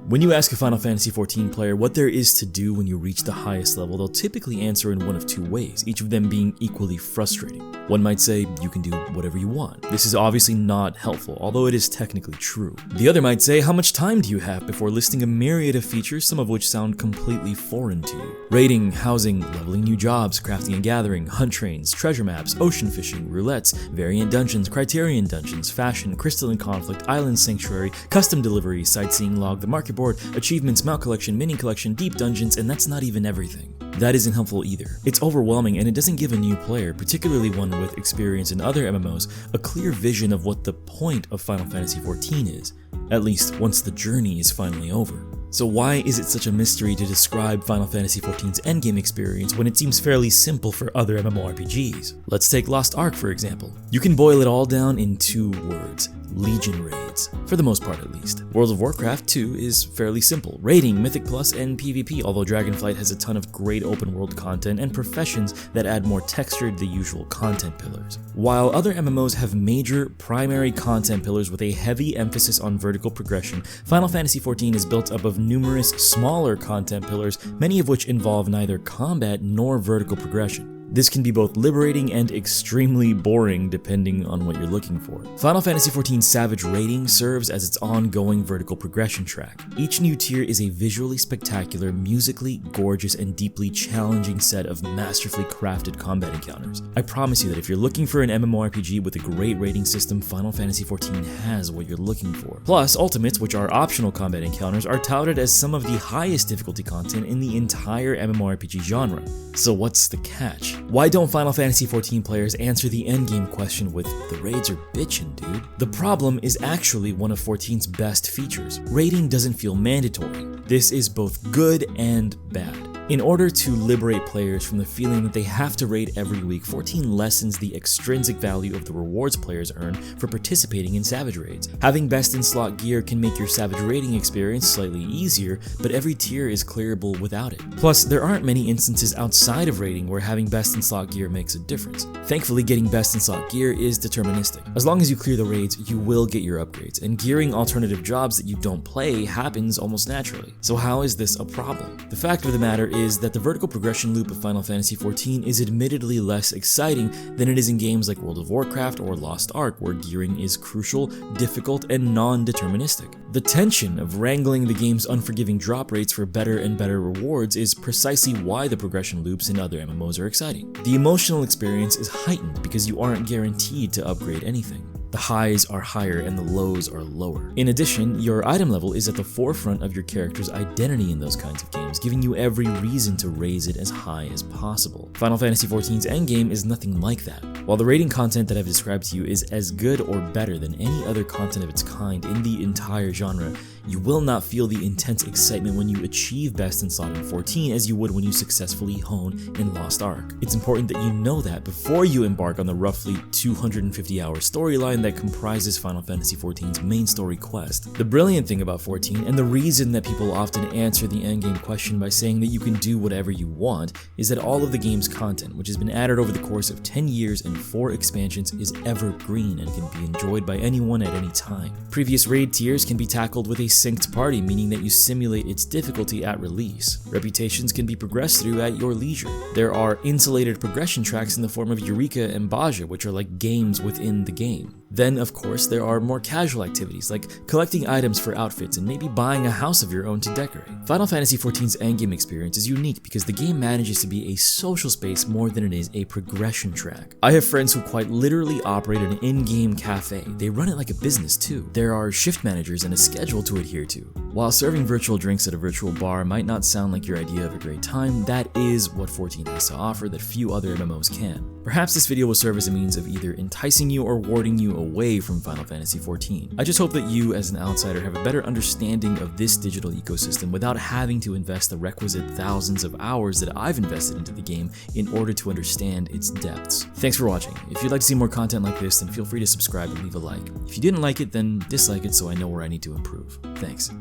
When you ask a Final Fantasy XIV player what there is to do when you reach the highest level, they'll typically answer in one of two ways, each of them being equally frustrating. One might say, you can do whatever you want. This is obviously not helpful, although it is technically true. The other might say, how much time do you have, before listing a myriad of features, some of which sound completely foreign to you. Raiding, housing, leveling new jobs, crafting and gathering, hunt trains, treasure maps, ocean fishing, roulettes, variant dungeons, criterion dungeons, fashion, crystalline conflict, island sanctuary, custom delivery, sightseeing log, the market board, achievements, mount collection, mini collection, deep dungeons, and that's not even everything. That isn't helpful either. It's overwhelming, and it doesn't give a new player, particularly one with experience in other MMOs, a clear vision of what the point of Final Fantasy XIV is, at least once the journey is finally over. So why is it such a mystery to describe Final Fantasy XIV's endgame experience when it seems fairly simple for other MMORPGs? Let's take Lost Ark for example. You can boil it all down in 2 words. Legion raids, for the most part at least. World of Warcraft 2 is fairly simple, raiding, Mythic Plus, and PvP, although Dragonflight has a ton of great open world content and professions that add more texture to the usual content pillars. While other MMOs have major primary content pillars with a heavy emphasis on vertical progression, Final Fantasy XIV is built up of numerous smaller content pillars, many of which involve neither combat nor vertical progression. This can be both liberating and extremely boring depending on what you're looking for. Final Fantasy XIV Savage Raiding serves as its ongoing vertical progression track. Each new tier is a visually spectacular, musically gorgeous, and deeply challenging set of masterfully crafted combat encounters. I promise you that if you're looking for an MMORPG with a great raiding system, Final Fantasy XIV has what you're looking for. Plus, Ultimates, which are optional combat encounters, are touted as some of the highest difficulty content in the entire MMORPG genre. So what's the catch? Why don't Final Fantasy XIV players answer the endgame question with, the raids are bitchin', dude? The problem is actually one of 14's best features. Raiding doesn't feel mandatory. This is both good and bad. In order to liberate players from the feeling that they have to raid every week, 14 lessens the extrinsic value of the rewards players earn for participating in Savage Raids. Having best-in-slot gear can make your Savage raiding experience slightly easier, but every tier is clearable without it. Plus, there aren't many instances outside of raiding where having best-in-slot gear makes a difference. Thankfully, getting best-in-slot gear is deterministic. As long as you clear the raids, you will get your upgrades, and gearing alternative jobs that you don't play happens almost naturally. So how is this a problem? The fact of the matter is that the vertical progression loop of Final Fantasy XIV is admittedly less exciting than it is in games like World of Warcraft or Lost Ark, where gearing is crucial, difficult, and non-deterministic. The tension of wrangling the game's unforgiving drop rates for better and better rewards is precisely why the progression loops in other MMOs are exciting. The emotional experience is heightened because you aren't guaranteed to upgrade anything. The highs are higher and the lows are lower. In addition, your item level is at the forefront of your character's identity in those kinds of games, giving you every reason to raise it as high as possible. Final Fantasy XIV's endgame is nothing like that. While the raiding content that I've described to you is as good or better than any other content of its kind in the entire genre, you will not feel the intense excitement when you achieve best in slot in 14 as you would when you successfully hone in Lost Ark. It's important that you know that before you embark on the roughly 250-hour storyline that comprises Final Fantasy XIV's main story quest. The brilliant thing about 14, and the reason that people often answer the endgame question by saying that you can do whatever you want, is that all of the game's content, which has been added over the course of 10 years and 4 expansions, is evergreen and can be enjoyed by anyone at any time. Previous raid tiers can be tackled with a synced party, meaning that you simulate its difficulty at release. Reputations can be progressed through at your leisure. There are insulated progression tracks in the form of Eureka and Baja, which are like games within the game. Then, of course, there are more casual activities like collecting items for outfits and maybe buying a house of your own to decorate. Final Fantasy XIV's endgame experience is unique because the game manages to be a social space more than it is a progression track. I have friends who quite literally operate an in-game cafe. They run it like a business too. There are shift managers and a schedule to adhere to. While serving virtual drinks at a virtual bar might not sound like your idea of a great time, that is what 14 has to offer that few other MMOs can. Perhaps this video will serve as a means of either enticing you or warding you away from Final Fantasy XIV. I just hope that you, as an outsider, have a better understanding of this digital ecosystem without having to invest the requisite thousands of hours that I've invested into the game in order to understand its depths. Thanks for watching. If you'd like to see more content like this, then feel free to subscribe and leave a like. If you didn't like it, then dislike it so I know where I need to improve. Thanks.